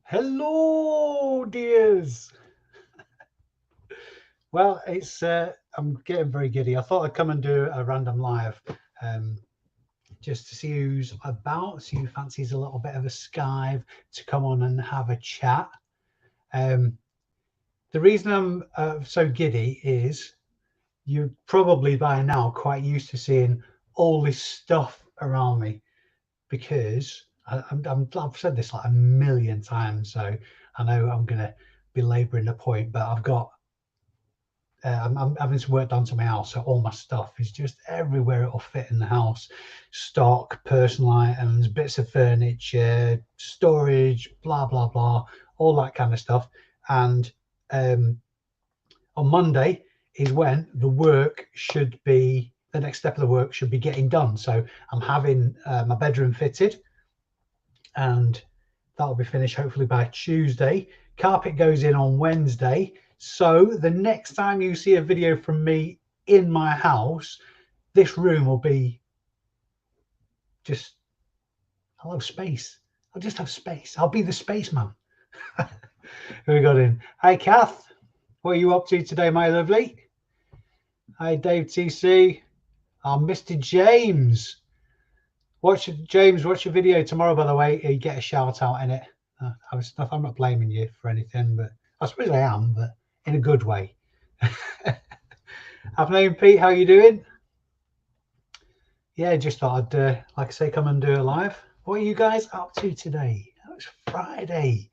Hello, dears. Well, it's I'm getting very giddy. I thought I'd come and do a random live, um, just to see who's about, see who fancies a little bit of a skive to come on and have a chat. Um, the reason I'm so giddy is you're probably by now quite used to seeing all this stuff around me because I've said this like a million times, so I know I'm going to be labouring the point, but I'm having some work done to my house, so all my stuff is just everywhere it'll fit in the house. Stock, personal items, bits of furniture, storage, blah blah blah, all that kind of stuff. And um, on Monday is when the next step of the work should be getting done. So I'm having my bedroom fitted, and that'll be finished hopefully by Tuesday. Carpet goes in on Wednesday. So the next time you see a video from me in my house, this room will be just, I'll have space. I'll just have space. I'll be the spaceman. Who we got in? Hi, Kath. What are you up to today, my lovely? Hi, Dave TC. Mr. James. James, watch your video tomorrow, by the way. You get a shout out in it. I'm not blaming you for anything, but I suppose I am, but in a good way. Afternoon, Pete. How you doing? Yeah, just thought I'd, like I say, come and do it live. What are you guys up to today? Oh, it's Friday.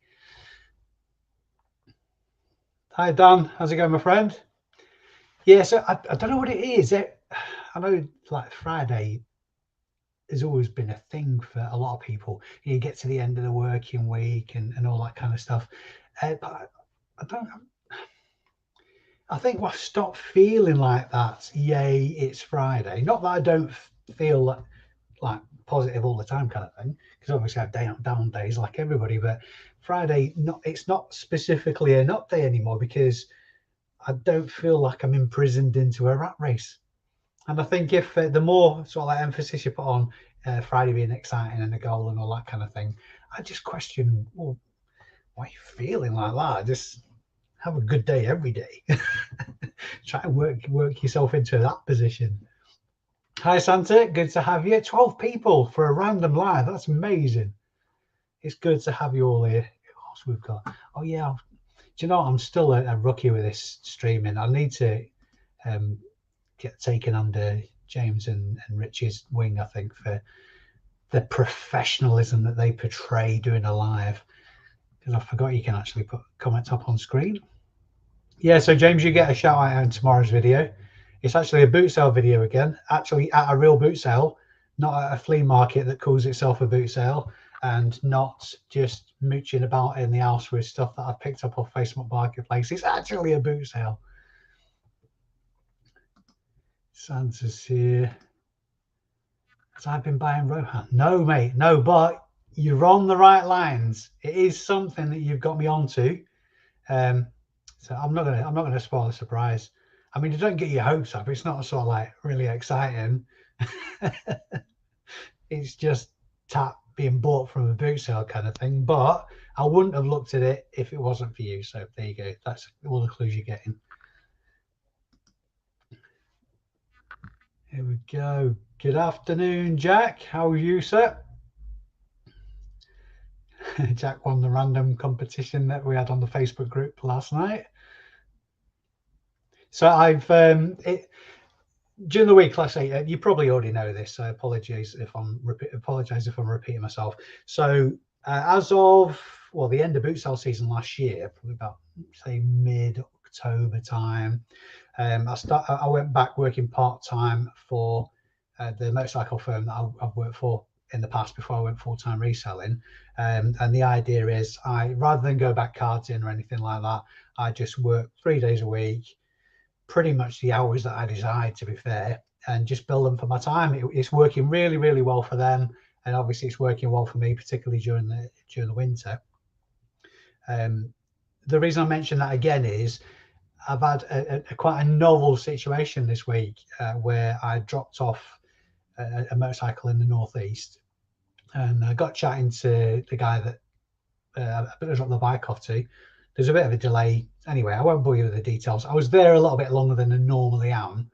Hi, Dan. How's it going, my friend? Yeah, so I don't know what it is. I know, like, Friday has always been a thing for a lot of people. You get to the end of the working week and all that kind of stuff. But I don't. I think I've stopped feeling like that. Yay, it's Friday. Not that I don't feel like positive all the time, kind of thing, because obviously I have down days like everybody. But Friday, it's not specifically an up day anymore because I don't feel like I'm imprisoned into a rat race. And I think if the more sort of like emphasis you put on Friday being exciting and a goal and all that kind of thing, I just question, well, why are you feeling like that? Just have a good day every day. Try and work yourself into that position. Hi Santa, good to have you. 12 people for a random live. That's amazing. It's good to have you all here. What else we've got? Oh yeah. Do you know what? I'm still a rookie with this streaming. I need to get taken under James and Rich's wing, I think, for the professionalism that they portray doing a live. Because I forgot you can actually put comments up on screen. Yeah, so James, you get a shout out on tomorrow's video. It's actually a boot sale video again, actually at a real boot sale, not at a flea market that calls itself a boot sale, and not just mooching about in the house with stuff that I picked up off Facebook Marketplace. It's actually a boot sale. Santa's here. Has I been buying Rohan? No, mate, no, but you're on the right lines. It is something that you've got me onto. So I'm not gonna spoil the surprise. I mean, you don't get your hopes up. It's not sort of like really exciting. It's just tap being bought from a boot sale kind of thing. But I wouldn't have looked at it if it wasn't for you. So there you go. That's all the clues you're getting. Here we go. Good afternoon, Jack. How are you, sir? Jack won the random competition that we had on the Facebook group last night. So I've during the week, like I say, you probably already know this. So I apologise if I'm repeating myself. So as of the end of boot sale season last year, probably about say mid-October time, I went back working part-time for the motorcycle firm that I've worked for in the past before I went full-time reselling. And the idea is rather than go back cards in or anything like that, I just work 3 days a week, pretty much the hours that I decide, to be fair, and just bill them for my time. It's working really, really well for them, and obviously it's working well for me, particularly during the winter. The reason I mention that again is I've had a quite a novel situation this week where I dropped off a motorcycle in the northeast, and I got chatting to the guy that drop the bike off to. There's a bit of a delay. Anyway, I won't bore you with the details. I was there a little bit longer than I normally am.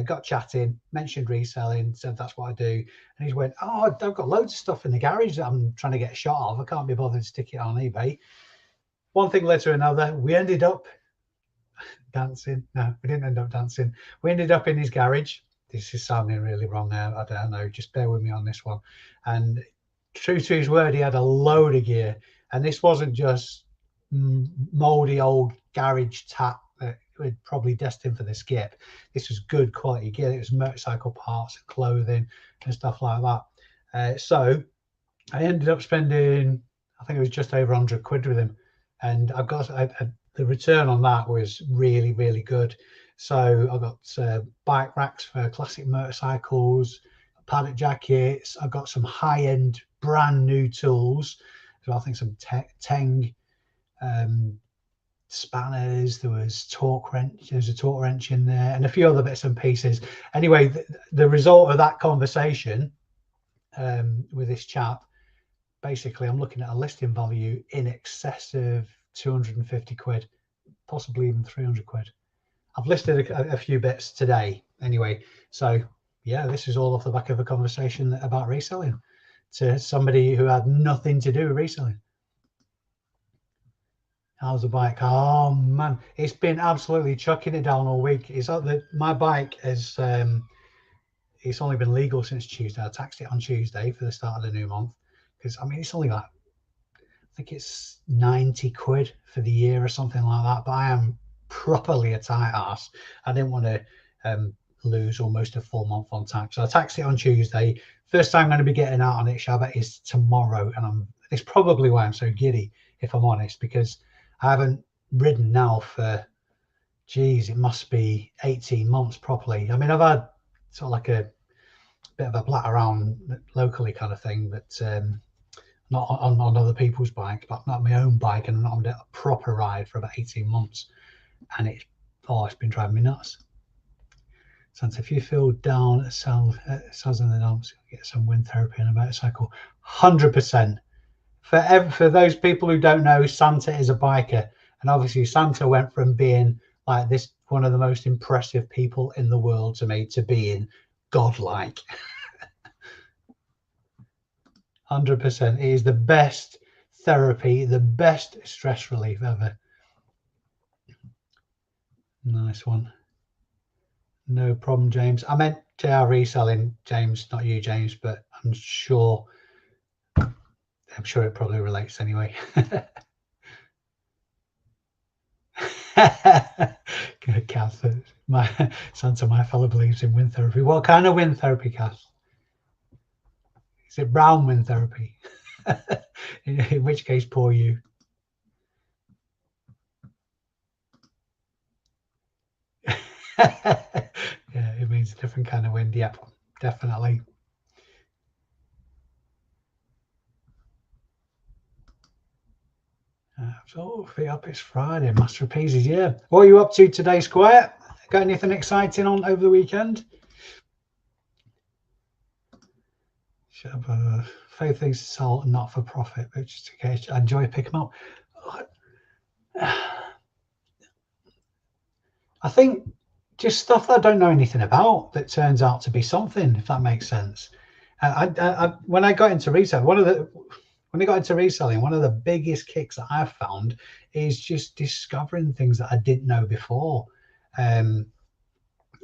Got chatting, mentioned reselling, said that's what I do. And he went, oh, I've got loads of stuff in the garage that I'm trying to get a shot of. I can't be bothered to stick it on eBay. One thing led to another. We ended up dancing. No, we didn't end up dancing. We ended up in his garage. This is sounding really wrong now. I don't know. Just bear with me on this one. And true to his word, he had a load of gear. And this wasn't just moldy old garage tap that was probably destined for the skip. This was good quality gear. It was motorcycle parts and clothing and stuff like that. So I ended up spending, I think it was just over 100 quid with him. And I got the return on that was really, really good. So I got bike racks for classic motorcycles, paddock jackets. I got some high-end brand new tools. So I think some Teng spanners. There was torque wrench. There's a torque wrench in there, and a few other bits and pieces. Anyway, the result of that conversation with this chap, basically, I'm looking at a listing value in excess of 250 quid, possibly even 300 quid. I've listed a few bits today anyway. So yeah, this is all off the back of a conversation about reselling to somebody who had nothing to do with reselling. How's the bike? Oh man, it's been absolutely chucking it down all week. It's like my bike is it's only been legal since Tuesday. I taxed it on Tuesday for the start of the new month, because I mean it's only like, I think it's 90 quid for the year or something like that. But I am properly a tight ass. I didn't want to lose almost a full month on tax. So I taxed it on Tuesday. First time I'm going to be getting out on it, Shabbat, is tomorrow. And it's probably why I'm so giddy, if I'm honest, because I haven't ridden now for, geez, it must be 18 months properly. I mean, I've had sort of like a bit of a blat around locally kind of thing, but not on other people's bike, but not my own bike, and not on a proper ride for about 18 months. And it's been driving me nuts. So if you feel down, cells in the dumps, get some wind therapy and a motorcycle. 100%. For those people who don't know, Santa is a biker, and obviously Santa went from being like this, one of the most impressive people in the world to me, to being godlike. 100%. It is the best therapy, the best stress relief ever. Nice one. No problem, James. I meant JR Reselling, James, not you, James, but I'm sure it probably relates anyway. Kath, my Santa, my fellow, believes in wind therapy. What kind of wind therapy, Kath? Is it brown wind therapy? In which case, poor you. Yeah, it means a different kind of wind. Yep, definitely. So feet up, it's Friday. Master of Pieces, yeah. What are you up to today, Squire? Got anything exciting on over the weekend? Should have favorite things to sell, not for profit, but just in case. I enjoy picking them up. I think just stuff that I don't know anything about that turns out to be something, if that makes sense. When I got into reselling, one of the biggest kicks that I've found is just discovering things that I didn't know before.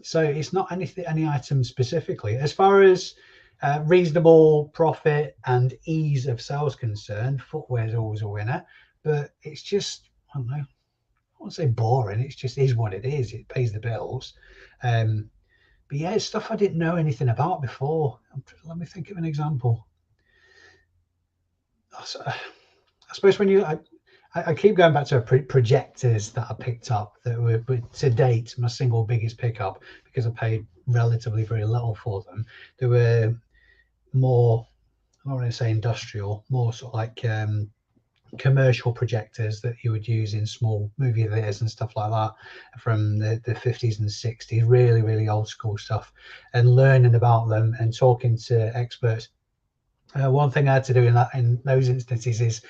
So it's not any item specifically. As far as reasonable profit and ease of sales concerned, footwear is always a winner, but it's just, I don't know, I won't say boring. It just is what it is. It pays the bills. But yeah, it's stuff I didn't know anything about before. Let me think of an example. I suppose when I keep going back to projectors that I picked up that were to date my single biggest pickup, because I paid relatively very little for them. They were more, I don't want to say industrial, more sort of like commercial projectors that you would use in small movie theaters and stuff like that from the 50s and 60s, really old school stuff. And learning about them and talking to experts One thing I had to do in those instances is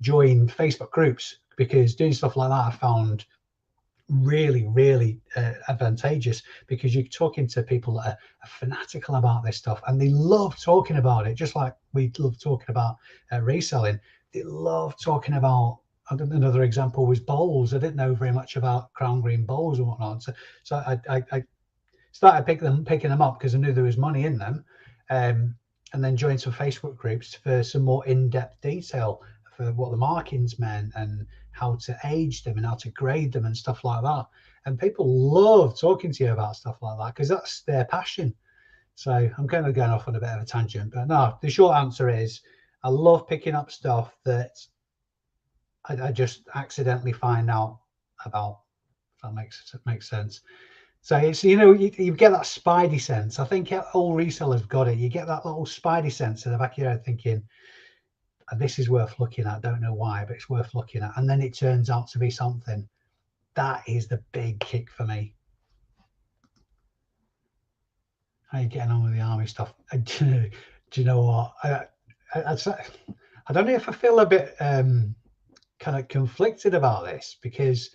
join Facebook groups, because doing stuff like that I found really advantageous, because you're talking to people that are fanatical about this stuff, and they love talking about it, just like we love talking about reselling. They love talking about, another example was bowls. I didn't know very much about crown green bowls and whatnot, so I started picking them up because I knew there was money in them, and then joined some Facebook groups for some more in-depth detail for what the markings meant and how to age them and how to grade them and stuff like that. And people love talking to you about stuff like that because that's their passion. So I'm kind of going off on a bit of a tangent, but no, the short answer is I love picking up stuff that I just accidentally find out about. If that makes sense. So it's, you get that spidey sense. I think all resellers got it. You get that little spidey sense in the back of your head thinking, this is worth looking at. Don't know why, but it's worth looking at. And then it turns out to be something. That is the big kick for me. How are you getting on with the army stuff? Do you know what? I don't know if I feel a bit kind of conflicted about this, because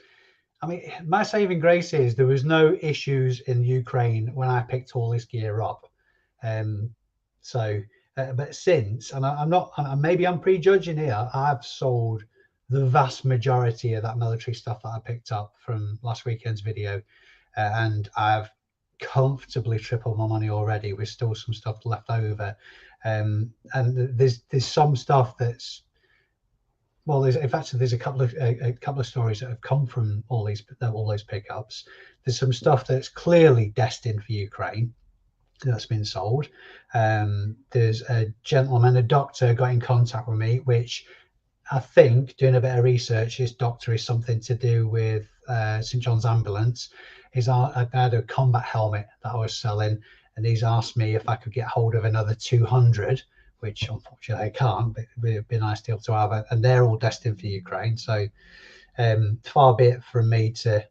I mean, my saving grace is there was no issues in Ukraine when I picked all this gear up. Um, so, but since, and I'm not, maybe I'm prejudging here, I've sold the vast majority of that military stuff that I picked up from last weekend's video, and I've comfortably tripled my money already with still some stuff left over. And there's some stuff that's, well, there's a couple of stories that have come from all those pickups. There's some stuff that's clearly destined for Ukraine that's been sold. There's a gentleman, a doctor, got in contact with me, which I think, doing a bit of research, his doctor is something to do with St John's Ambulance. I had a combat helmet that I was selling, and he's asked me if I could get hold of another 200, which unfortunately I can't, but it would be a nice deal to have. And they're all destined for Ukraine. So far be it from me to,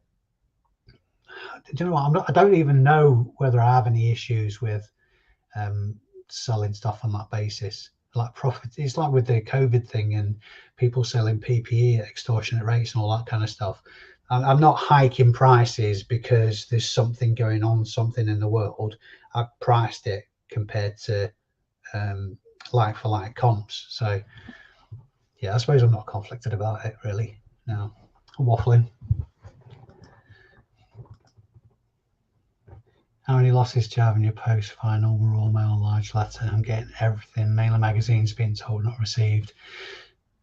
do you know what? I don't even know whether I have any issues with selling stuff on that basis. Like profit, it's like with the COVID thing and people selling PPE at extortionate rates and all that kind of stuff. I'm not hiking prices because there's something going on, something in the world. I've priced it compared to like for like comps. So yeah, I suppose I'm not conflicted about it really. No, I'm waffling. How many losses do you have in your post? Final, raw mail, large letter? I'm getting everything. Mailer magazines being told not received.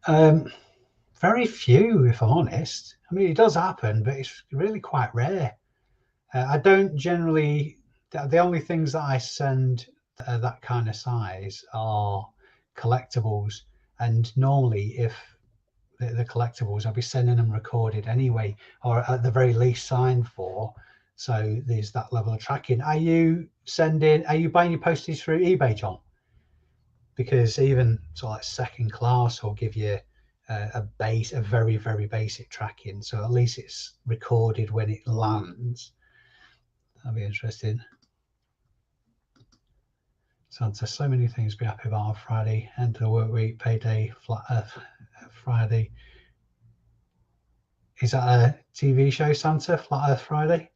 Very few, if I'm honest. I mean, it does happen, but it's really quite rare. I don't generally. The only things that I send that kind of size are collectibles, and normally, if the collectibles, I'll be sending them recorded anyway, or at the very least signed for. So there's that level of tracking. Are you buying your postage through eBay, John? Because even sort of like second class will give you a very basic tracking. So at least it's recorded when it lands. That'll be interesting. Santa, so many things to be happy about on Friday. End of the work week, payday, flat Earth Friday. Is that a TV show, Santa? Flat Earth Friday?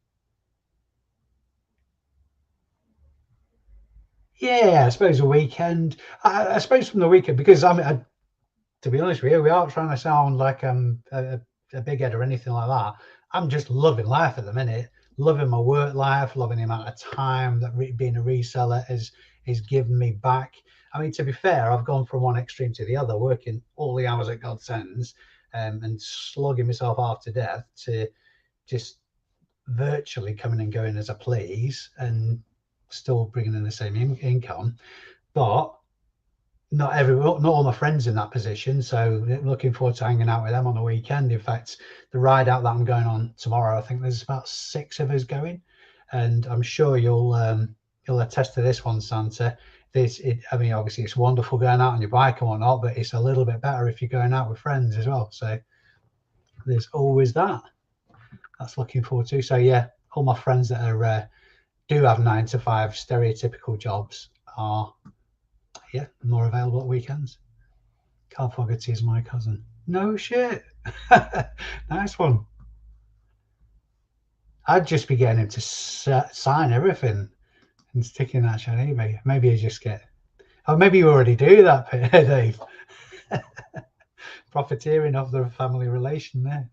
Yeah, I suppose a weekend. I suppose from the weekend, because to be honest with you, we aren't trying to sound like a big head or anything like that. I'm just loving life at the minute, loving my work life, loving the amount of time that being a reseller is giving me back. I mean, to be fair, I've gone from one extreme to the other, working all the hours that God sends, and slogging myself half to death, to just virtually coming and going as I please and still bringing in the same income. But not all my friends in that position, so looking forward to hanging out with them on the weekend. In fact, the ride out that I'm going on tomorrow, I think there's about 6 of us going, and I'm sure you'll attest to this one, Santa. I mean, obviously it's wonderful going out on your bike and whatnot, but it's a little bit better if you're going out with friends as well. So there's always that. That's looking forward to. So yeah, all my friends that are do have 9 to 5 stereotypical jobs are yeah, more available at weekends. Carl Fogarty is my cousin. No shit. Nice one. I'd just be getting him to sign everything and sticking that shit on eBay. Maybe you just get. Oh, maybe you already do that, Dave. Profiteering off the family relation there.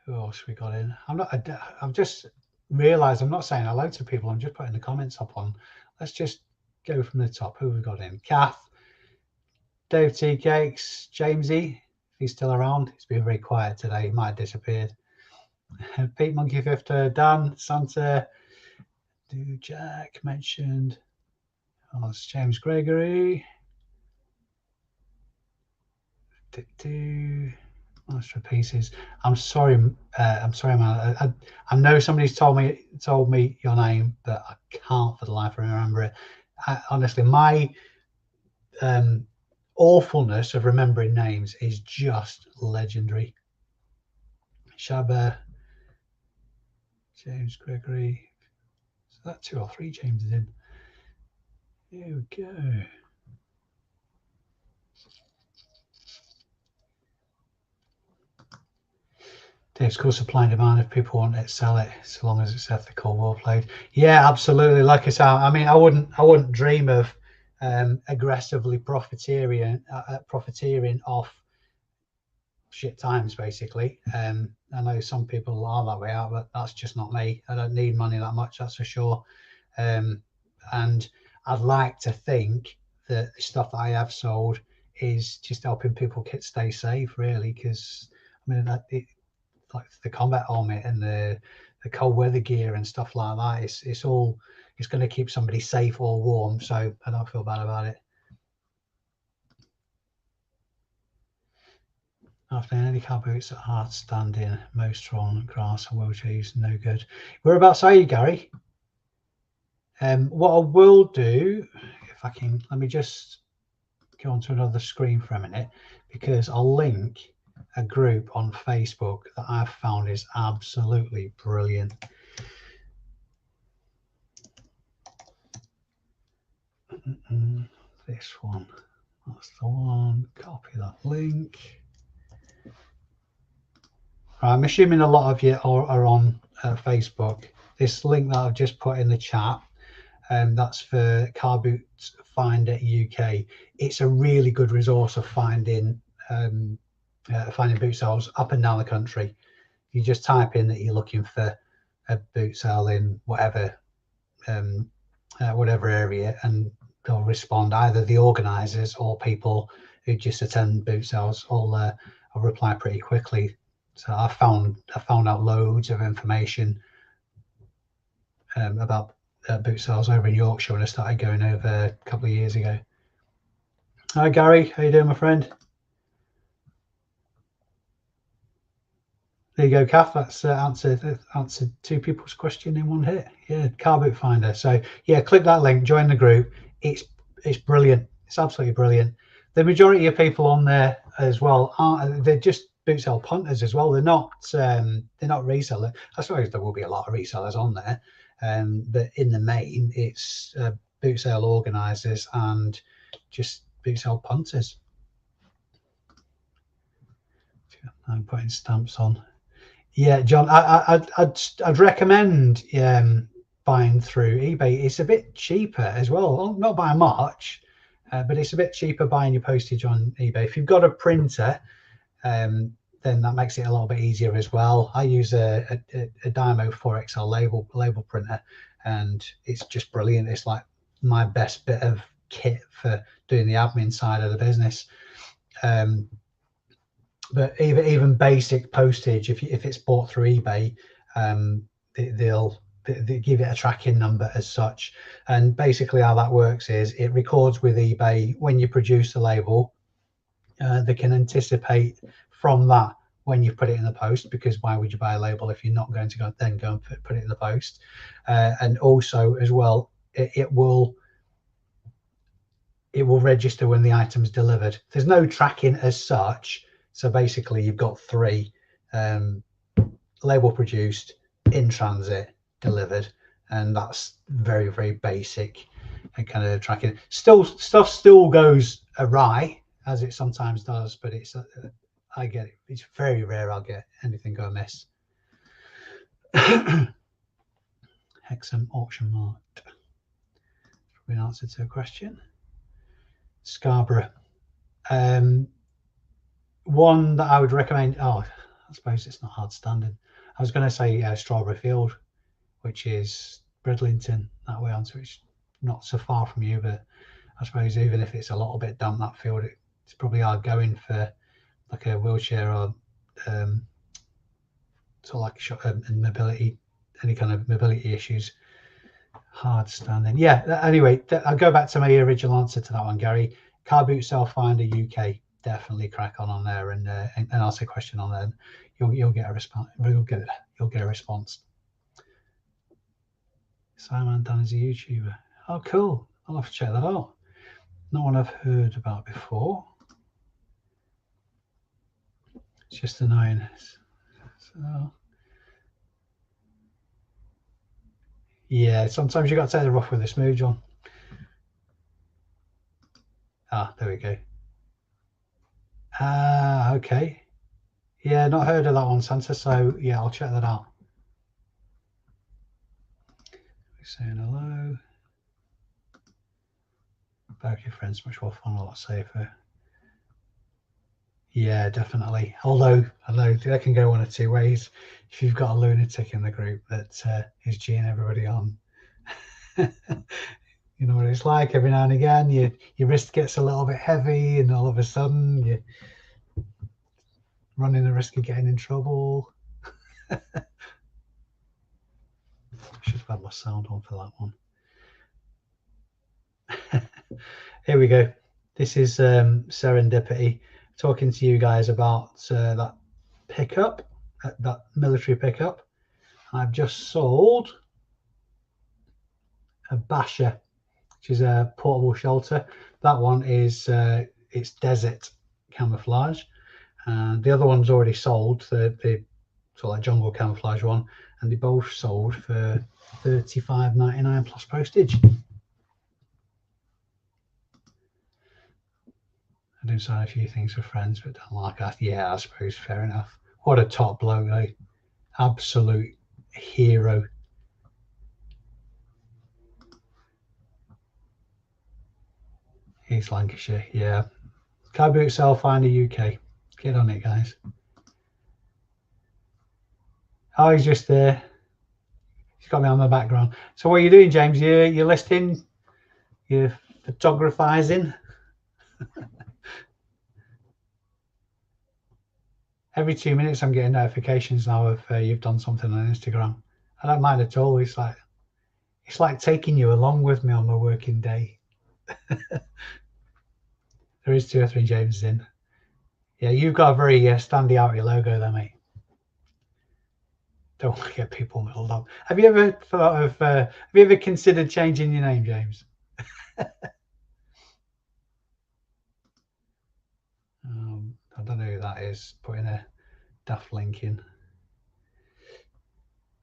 Who else we got in? I've just realised I'm not saying hello to people. I'm just putting the comments up on. Let's just go from the top. Who have we got in? Kath, Dave T Cakes, Jamesy. If he's still around, he's been very quiet today. He might have disappeared. Pete Monkey Fifth, Dan, Santa, Do Jack mentioned. Oh, it's James Gregory. Master of Pieces. I'm sorry, man. I know somebody's told me your name, but I can't for the life of me remember it. Honestly, my awfulness of remembering names is just legendary. Shabba, James Gregory. Is that 2 or 3 Jameses in? Here we go. Dave's called supply and demand. If people want it, sell it, so long as it's ethical, well played. Yeah, absolutely. Like I said, I mean, I wouldn't dream of aggressively profiteering off shit times, basically. I know some people are that way out, but that's just not me. I don't need money that much, that's for sure. And I'd like to think that the stuff that I have sold is just helping people stay safe, really, because I mean like the combat helmet and the cold weather gear and stuff like that. It's going to keep somebody safe or warm. So I don't feel bad about it. After any car boots are hard standing, most on grass and wheelchairs, no good. Whereabouts are you, Gary? What I will do, if I can, let me just go onto another screen for a minute, because I'll link a group on Facebook that I've found is absolutely brilliant. This one, that's the one. Copy that link. Right, I'm assuming a lot of you are on Facebook. This link that I've just put in the chat, that's for Car Boots Finder UK. It's a really good resource of finding boot sales up and down the country. You just type in that you're looking for a boot sale in whatever area, and they'll respond. Either the organisers or people who just attend boot sales will reply pretty quickly. So I found out loads of information about boot sales over in Yorkshire when I started going over a couple of years ago. Hi Gary, how you doing, my friend? There you go, Kath. That's answered 2 people's question in one hit. Yeah, Car Boot Finder. So yeah, click that link, join the group. It's brilliant. It's absolutely brilliant. The majority of people on there as well they're just boot sale punters as well. They're not resellers. I suppose there will be a lot of resellers on there, but in the main, it's boot sale organisers and just boot sale punters. I'm putting stamps on. Yeah, John, I'd recommend buying through eBay. It's a bit cheaper as well, not by much, but it's a bit cheaper buying your postage on eBay. If you've got a printer, then that makes it a little bit easier as well. I use a Dymo 4XL label printer, and it's just brilliant. It's like my best bit of kit for doing the admin side of the business. But even basic postage, if it's bought through eBay, they'll give it a tracking number as such. And basically how that works is it records with eBay when you produce the label. They can anticipate from that when you put it in the post, because why would you buy a label if you're not going to go and put it in the post? And also as well, it will register when the item's delivered. There's no tracking as such. So basically you've got 3: label produced, in transit, delivered. and that's very, very basic and kind of tracking. Stuff still goes awry, as it sometimes does, but it's I get it. It's very rare I'll get anything go amiss. Hexham Auction Mart. Probably an answer to a question. Scarborough. One that I would recommend. Oh, I suppose it's not hard standing. I was going to say Strawberry Field, which is Bridlington, that way onto it's not so far from you, but I suppose even if it's a little bit damp, that field, it's probably hard going for like a wheelchair or sort of like mobility, any kind of mobility issues. Hard standing. Yeah, anyway, I'll go back to my original answer to that one, Gary. Car Boot Self Finder UK, definitely crack on there and ask a question on there. You'll get a response. You'll get a response. Simon Dan is a YouTuber. Oh, cool. I'll have to check that out. Not one I've heard about before. It's just annoying. So, yeah, sometimes you got to take the rough with the smooth, John. Ah, there we go. Ah, okay. Yeah, not heard of that one, Santa. So yeah, I'll check that out. Saying hello. Both your friends, much more fun, a lot safer. Yeah, definitely. Although I know that can go one of two ways. If you've got a lunatic in the group that is geeing everybody on, you know what it's like. Every now and again, your wrist gets a little bit heavy, and all of a sudden you're running the risk of getting in trouble. I should have had my sound on for that one. Here we go. This is serendipity, talking to you guys about that pickup, that military pickup. I've just sold a Basher, which is a portable shelter. That one is it's desert camouflage, and the other one's already sold. The sort of like jungle camouflage one, and they both sold for $35.99 plus postage. I do sign a few things for friends, but don't like that. Yeah, I suppose fair enough. What a top bloke, though. Absolute hero. East Lancashire, yeah. Car Boot Self Finder UK. Get on it, guys. Oh, he's just there. He's got me on the background. So what are you doing, James? You're listing? You're photographizing? Every 2 minutes I'm getting notifications now of you've done something on Instagram. I don't mind at all. It's like taking you along with me on my working day. There is 2 or 3 Jameses in. Yeah, you've got a very standy out your logo there, mate. Don't want to get people muddled up. Have you ever thought of? Have you ever considered changing your name, James? I don't know who that is. Putting a daft link in.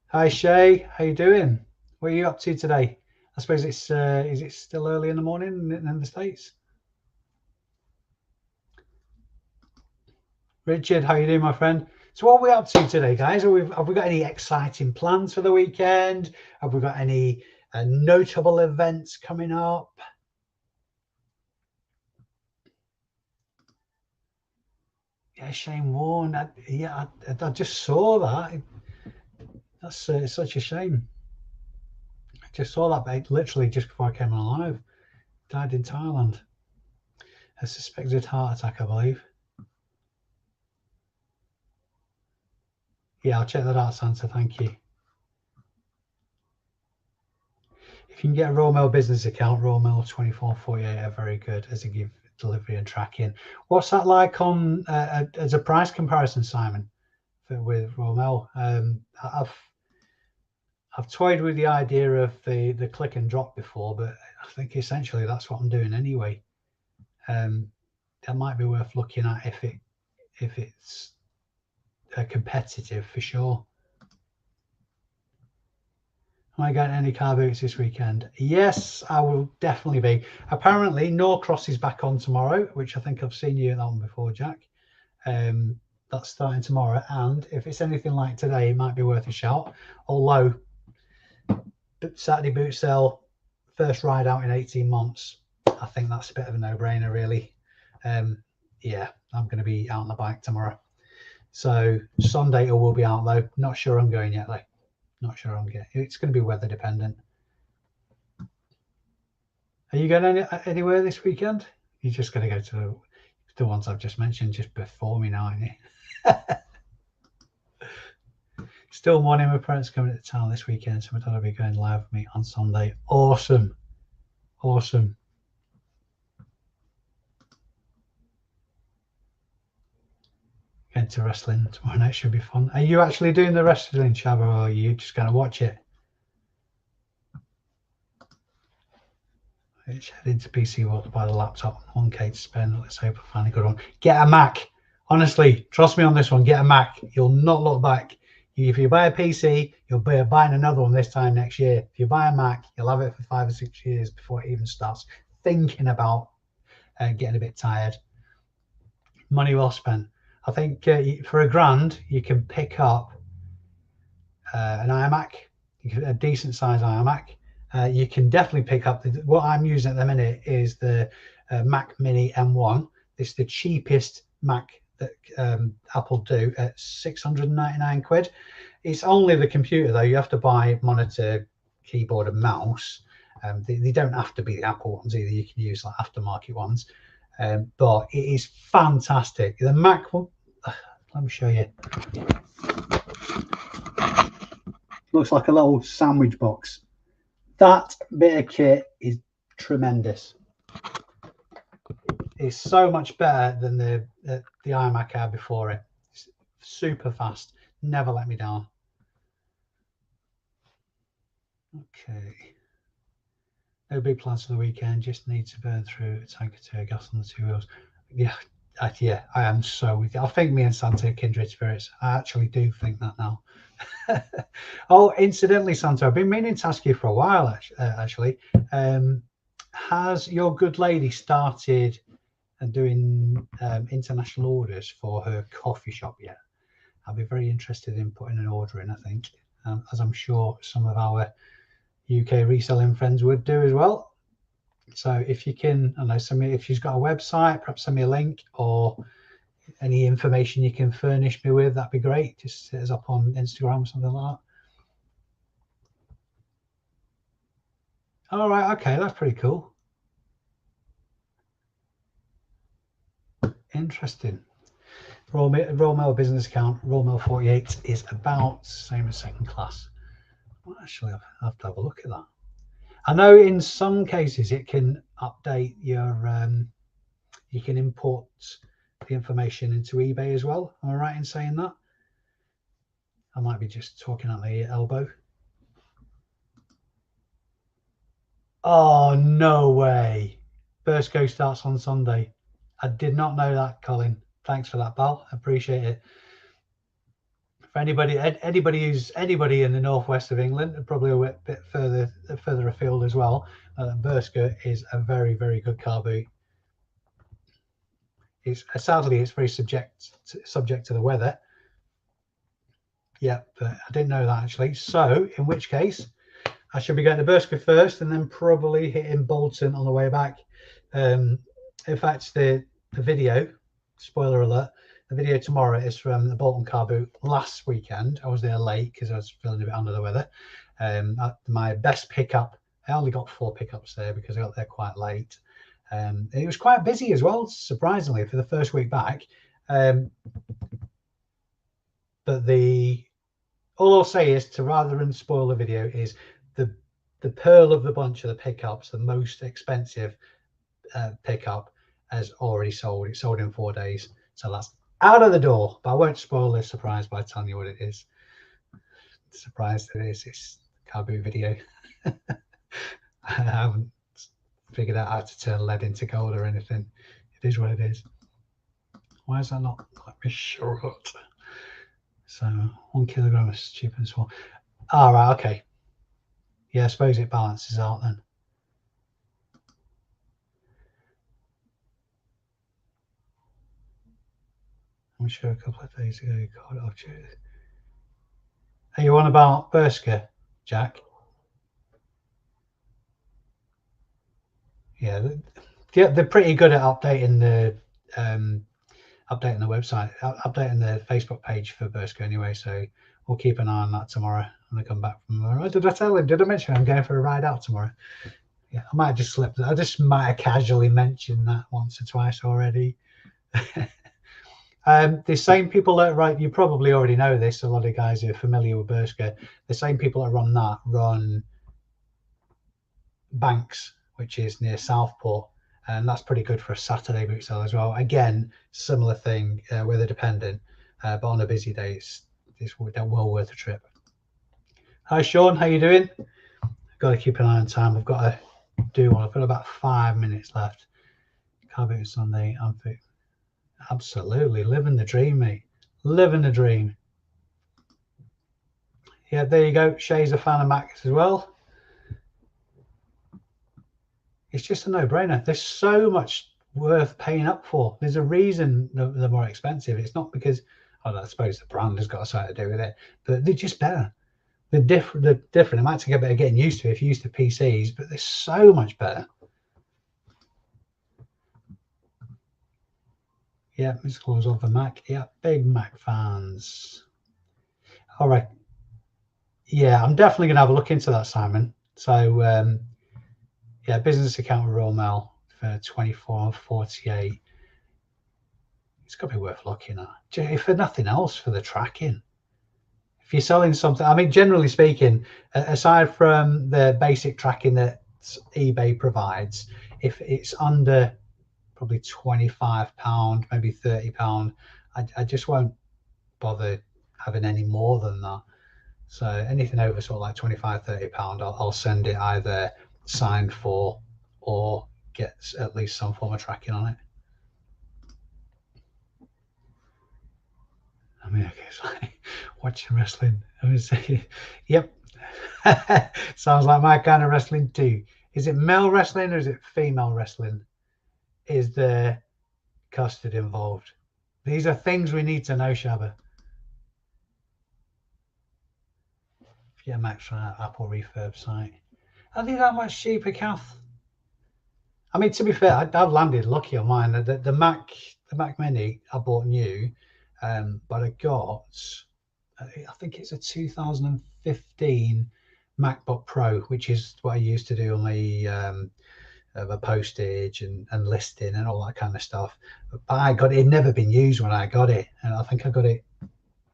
Hi Shay, how you doing? What are you up to today? I suppose it's is it still early in the morning in the States? Richard, how you doing, my friend? So what are we up to today, guys? Have we got any exciting plans for the weekend? Have we got any notable events coming up? Yeah, Shane Warne. I just saw that. That's such a shame. I just saw that, but literally just before I came on live. Died in Thailand. A suspected heart attack, I believe. Yeah, I'll check that out, Santa. Thank you. If you can get a Raw Mail business account, Raw Mail 2448 are very good as a give delivery and tracking. What's that like on as a price comparison, Simon, with Raw Mail? I've toyed with the idea of the click and drop before, but I think essentially that's what I'm doing anyway. That might be worth looking at if it's competitive for sure. Am I going to any car boots this weekend? Yes, I will definitely be. Apparently, Norcross is back on tomorrow, which I think I've seen you at that one before, Jack. That's starting tomorrow, and if it's anything like today, it might be worth a shout. Although Saturday boot sale, first ride out in 18 months, I think that's a bit of a no-brainer, really. Yeah, I'm going to be out on the bike tomorrow. So Sunday I will be out though. Not sure I'm going yet though. Not sure I'm getting. It's going to be weather dependent. Are you going anywhere this weekend? You're just going to go to the ones I've just mentioned just before me now, aren't you? Still morning. My parents coming to town this weekend, so my dad will be going live with me on Sunday. Awesome. Awesome. Going to wrestling tomorrow night should be fun. Are you actually doing the wrestling, Chavo, or are you just going to watch it? It's heading to PC World to buy the laptop. 1K to spend. Let's hope I find a good one. Get a Mac. Honestly, trust me on this one. Get a Mac. You'll not look back. If you buy a PC, you'll be buying another one this time next year. If you buy a Mac, you'll have it for 5 or 6 years before it even starts thinking about getting a bit tired. Money well spent. I think for £1,000, you can pick up an iMac, a decent size iMac. You can definitely pick up what I'm using at the minute is the Mac Mini M1. It's the cheapest Mac that Apple do at 699 quid. It's only the computer though. You have to buy monitor, keyboard, and mouse. They don't have to be the Apple ones either. You can use like aftermarket ones. But it is fantastic. The Mac one, let me show you. Looks like a little sandwich box. That bit of kit is tremendous. It's so much better than the iMac I had before it. It's super fast. Never let me down. Okay. No big plans for the weekend. Just need to burn through a tank or two of gas on the 2 wheels. Yeah, I am so with you. I think me and Santa are kindred spirits. I actually do think that now. Oh, incidentally, Santa, I've been meaning to ask you for a while, actually. Has your good lady started doing international orders for her coffee shop yet? I'll be very interested in putting an order in, I think, as I'm sure some of our UK reselling friends would do as well. So if you can, I know, send me, if she's got a website, perhaps send me a link or any information you can furnish me with, that'd be great. Just hit us up on Instagram or something like that. All right, okay, that's pretty cool. Interesting. Royal Mail business account, Royal Mail 48 is about the same as second class. Well, actually, I'll have to have a look at that. I know in some cases it can update your, you can import the information into eBay as well. Am I right in saying that? I might be just talking at the elbow. Oh, no way. Bursco starts on Sunday. I did not know that, Colin. Thanks for that, pal. I appreciate it. For anybody in the northwest of England, and probably a bit further afield as well, Bursco is a very, very good car boot. Sadly it's very subject to the weather. Yeah, but I didn't know that actually. So in which case, I should be going to Bursco first, and then probably hitting Bolton on the way back. In fact, the video, spoiler alert, the video tomorrow is from the Bolton car boot last weekend. I was there late because I was feeling a bit under the weather. My best pickup, I only got 4 pickups there because I got there quite late. It was quite busy as well, surprisingly, for the first week back. But all I'll say is, to rather than spoil the video, is the pearl of the bunch of the pickups, the most expensive pickup, has already sold. It sold in 4 days, so that's out of the door. But I won't spoil the surprise by telling you what it is. The surprise that it's car boot video. I haven't figured out how to turn lead into gold or anything. It is what it is. Why is that not? Let me show it. So 1 kilogram of stupid small. All right, okay. Yeah, I suppose it balances out then. I'm sure a couple of days ago you called it off. Are you on about Berska, Jack? Yeah, they're pretty good at um, updating the website, updating the Facebook page for Berska anyway. So we'll keep an eye on that tomorrow when I come back from. Did I tell him? Did I mention I'm going for a ride out tomorrow? Yeah, I might have just slipped. I just might have casually mentioned that once or twice already. The same people that you probably already know this. A lot of guys who are familiar with Berska, the same people that run that run Banks, which is near Southport, and that's pretty good for a Saturday boot sale as well. Again, similar thing, weather dependent, but on a busy day, it's well worth a trip. Hi Sean, how you doing? I've got to keep an eye on time. I've got to do one. I've got about 5 minutes left. Car boot Sunday. Absolutely living the dream, mate. Living the dream. Yeah, there you go. Shay's a fan of Macs as well. It's just a no-brainer. There's so much worth paying up for. There's a reason they're more expensive. It's not because, I suppose the brand has got something to do with it, but they're just better. They're different. It might take a bit of getting used to if you're used to PCs, but they're so much better. Yeah, Miss Claus on the Mac. Yeah, big Mac fans. All right. Yeah, I'm definitely going to have a look into that, Simon. So, yeah, business account with Royal Mail for 24.48. It's got to be worth looking at. If for nothing else, for the tracking. If you're selling something, I mean, generally speaking, aside from the basic tracking that eBay provides, if it's under probably £25, maybe £30, I just won't bother having any more than that. So anything over sort of like £25, £30, I'll send it either signed for or get at least some form of tracking on it. I mean, okay, it's like watching wrestling. I would say, yep. Sounds like my kind of wrestling too. Is it male wrestling or is it female wrestling? Is there custard involved? These are things we need to know, Shabba. Yeah, Max from our Apple refurb site. Are they that much cheaper, Kath? I mean, to be fair, I've landed lucky on mine. The Mac Mini I bought new, but I got, I think it's a 2015 MacBook Pro, which is what I used to do on the postage and listing and all that kind of stuff. But I got it, it'd never been used when I got it, and I think I got it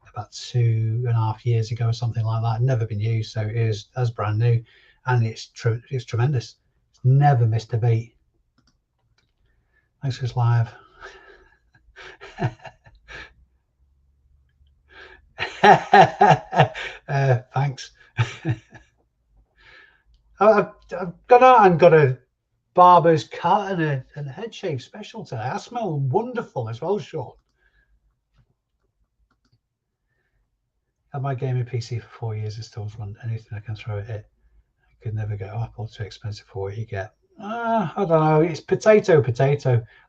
about 2.5 years ago or something like that. Never been used, so it is as brand new, and it's tremendous. It's never missed a beat. Thanks for this live. Thanks. I've gone out and got a barber's cut and a head shave special today. I smell wonderful as well, Sean. Had my gaming PC for 4 years. It still run anything I can throw at it. I could never go Apple, too expensive for what you get. I don't know. It's potato.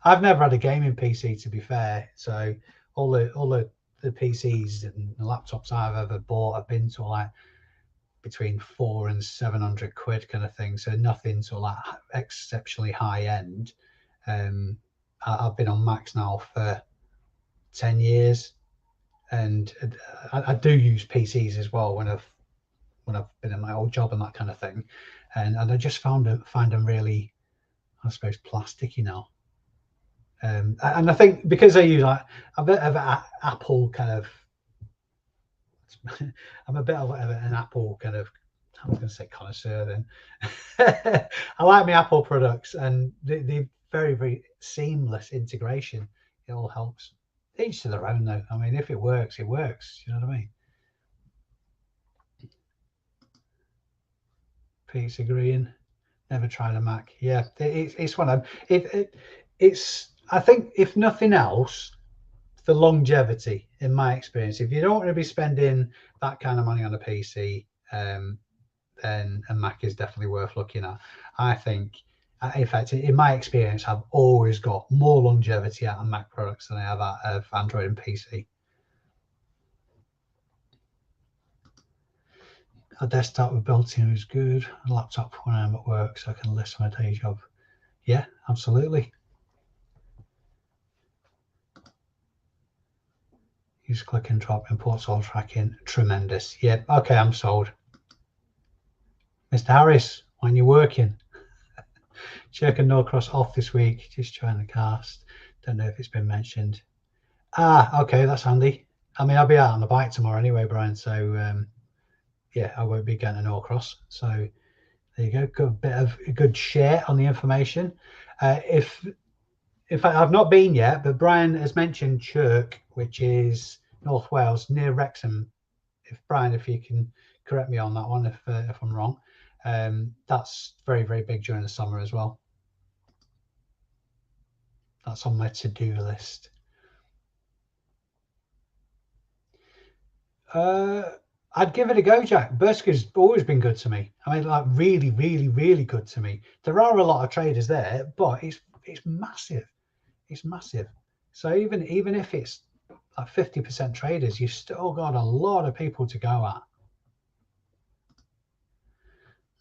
I've never had a gaming PC, to be fair. So all the PCs and the laptops I've ever bought have been to like between 400 and 700 quid kind of thing. So nothing to like exceptionally high end. I've been on Macs now for 10 years, and I do use PCs as well when I've been in my old job and that kind of thing, and I just find them really, I suppose, plasticky now. And I think because I use like a bit of Apple kind of, I'm a bit of an Apple kind of, I was going to say connoisseur then. I like my Apple products, and the very, very seamless integration. It all helps. Each to their own, though. I mean, if it works, it works. You know what I mean? Pete's agreeing. Never tried a Mac. Yeah, it's one of them. It's. I think if nothing else, the longevity. In my experience, if you don't want to be spending that kind of money on a PC, then a Mac is definitely worth looking at. I think, in fact, in my experience, I've always got more longevity out of Mac products than I have out of Android and PC. A desktop with built-in is good. A laptop when I'm at work, so I can list my day job. Yeah, absolutely. Use click and drop, import all tracking. Tremendous. Yeah, okay, I'm sold. Mr. Harris, when you're working, check and Norcross off this week. Just trying the cast. Don't know if it's been mentioned. Okay, that's handy. I mean, I'll be out on the bike tomorrow anyway, Brian. So yeah, I won't be getting a Norcross. So there you go. Good bit of a good share on the information. If in fact I've not been yet, but Brian has mentioned Chirk, which is North Wales near Wrexham. If Brian, if you can correct me on that one, if I'm wrong, that's very, very big during the summer as well. That's on my to-do list. I'd give it a go, Jack. Bershka's always been good to me. I mean, like really, really, really good to me. There are a lot of traders there, but it's massive. It's massive. So even if it's like 50% traders, you've still got a lot of people to go at.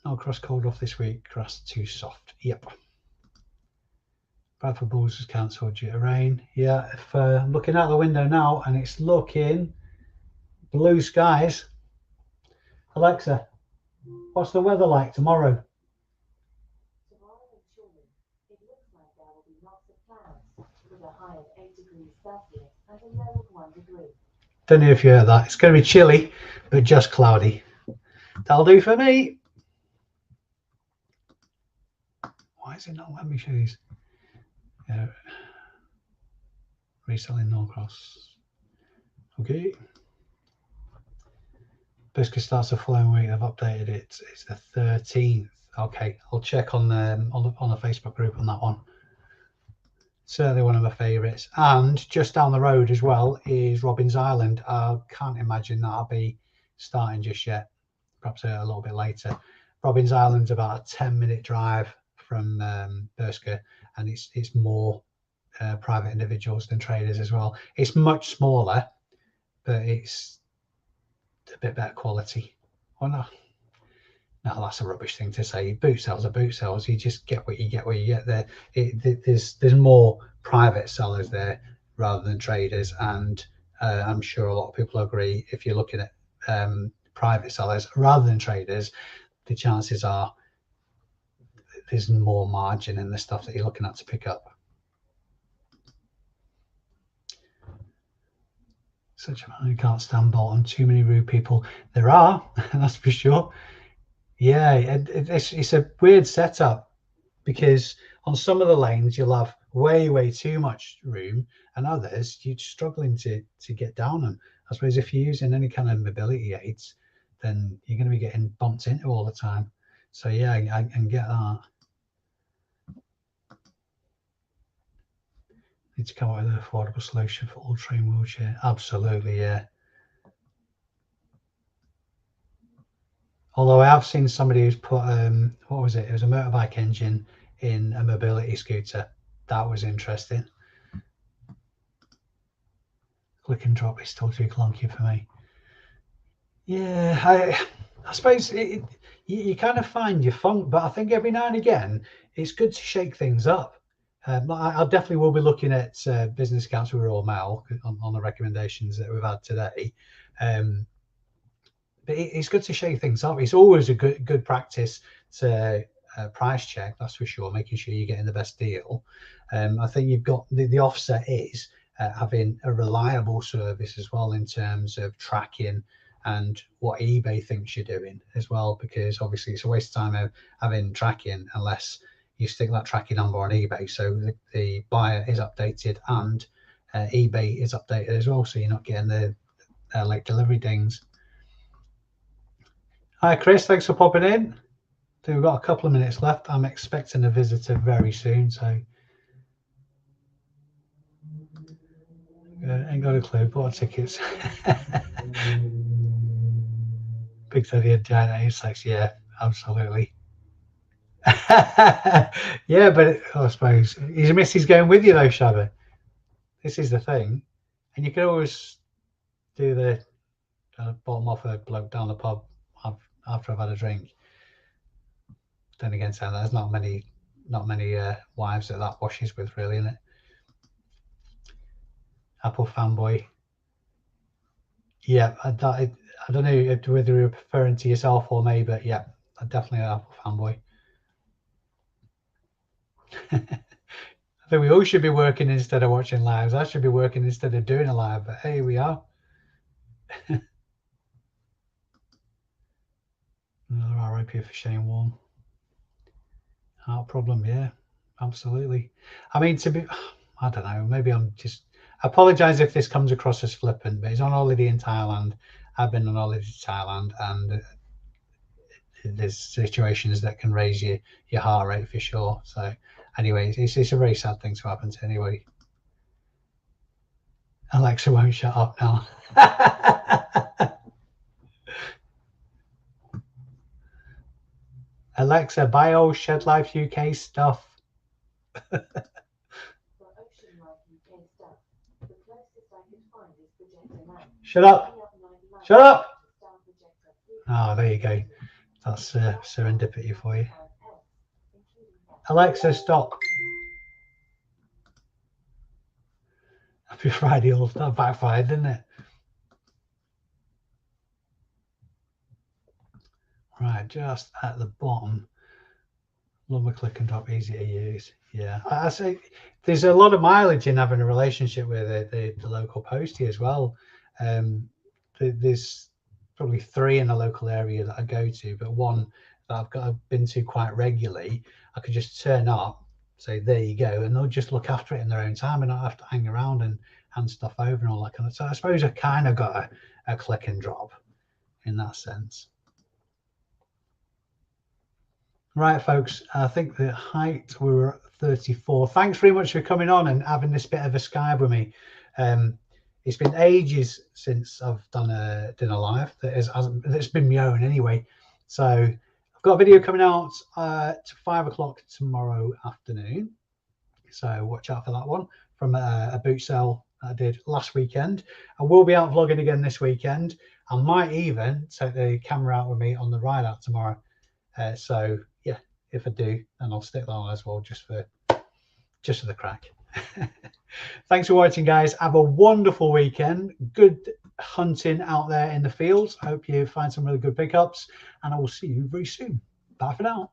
No cross called off this week. Grass too soft. Yep. Bradford Bulls is cancelled due to rain. Yeah, if I'm looking out the window now and it's looking blue skies. Alexa, what's the weather like tomorrow? Tomorrow in Chorley, it looks like there will be lots of clouds, with a high of 8 degrees Celsius and a low of 1 degree. Don't know if you heard that. It's going to be chilly, but just cloudy. That'll do for me. Why is it not letting me show these? Reselling Norcross. Okay. Biscuit starts a following week. I've updated it. It's the 13th. Okay, I'll check on the Facebook group on that one. Certainly one of my favourites. And just down the road as well is Robin's Island. I can't imagine that'll be starting just yet. Perhaps a little bit later. Robin's Island's about a 10-minute drive from Bershka, and it's more private individuals than traders as well. It's much smaller, but it's a bit better quality. Well, no, that's a rubbish thing to say. Boot sales are boot sales. You just get what you get where you get there. There's more private sellers there rather than traders, and I'm sure a lot of people agree. If you're looking at private sellers rather than traders, the chances are there's more margin in the stuff that you're looking at to pick up. Such a man who can't stand Bolton. Too many rude people. There are, that's for sure. Yeah, it's a weird setup because on some of the lanes you'll have way too much room, and others you're struggling to get down them. I suppose if you're using any kind of mobility aids, then you're going to be getting bumped into all the time. So yeah, I can get that. Need to come up with an affordable solution for all terrain wheelchair. Absolutely, yeah. Although I have seen somebody who's put what was it? It was a motorbike engine in a mobility scooter. That was interesting. Click and drop is still too clunky for me. Yeah, I suppose you kind of find your funk, but I think every now and again it's good to shake things up. I definitely will be looking at Business Council Royal Mail on the recommendations that we've had today. But it's good to shake things up. It's always a good practice to price check, that's for sure, making sure you're getting the best deal. I think you've got the offset is having a reliable service as well in terms of tracking and what eBay thinks you're doing as well, because obviously it's a waste of time having tracking unless you stick that tracking number on eBay, so the buyer is updated and eBay is updated as well, so you're not getting the late delivery dings. Hi Chris, thanks for popping in. So we've got a couple of minutes left. I'm expecting a visitor very soon, so ain't got a clue. Bought tickets. Big Daddy and Giant Insects, yeah, Absolutely. Yeah, but I suppose his missus going with you though, Shabba. This is the thing, and you can always do the bottom off a bloke down the pub after I've had a drink. Then again, saying there's not many wives that washes with, really, isn't it? Apple fanboy. Yeah, I don't know whether you're referring to yourself or me, but yeah, I'm definitely an Apple fanboy. I think we all should be working instead of watching lives. I should be working instead of doing a live, but hey, we are. Another RIP for Shane Warne. Heart problem, yeah, absolutely. I mean, I don't know, maybe I'm just, I apologise if this comes across as flippant, but he's on holiday in Thailand. I've been on holiday to Thailand, and there's situations that can raise your heart rate for sure. So, anyway, it's a very sad thing to happen to anyway. Alexa won't shut up now. Alexa, buy all Shed Life UK stuff. For Ocean Life UK stuff, the closest I could find is Projector Land. Shut up. Shut up. Oh, there you go. That's serendipity for you. Alexa, stop. Happy Friday, all that backfired, didn't it? Right, just at the bottom. Love a click and drop, easy to use. Yeah, I say there's a lot of mileage in having a relationship with the local postie as well. There's probably 3 in the local area that I go to, but one that I've been to quite regularly. I could just turn up, say there you go, and they'll just look after it in their own time, and not have to hang around and hand stuff over and all that kind of. So I suppose I kind of got a click and drop in that sense. Right, folks, I think the height we were at 34. Thanks very much for coming on and having this bit of a Skype with me. It's been ages since I've done a live that's been my own anyway. So I've got a video coming out at 5 o'clock tomorrow afternoon. So watch out for that one from a boot sale I did last weekend. I will be out vlogging again this weekend. I might even take the camera out with me on the ride out tomorrow. So yeah, if I do, then I'll stick that on as well, just for the crack. Thanks for watching, guys. Have a wonderful weekend. Good hunting out there in the fields. I hope you find some really good pickups, and I will see you very soon. Bye for now.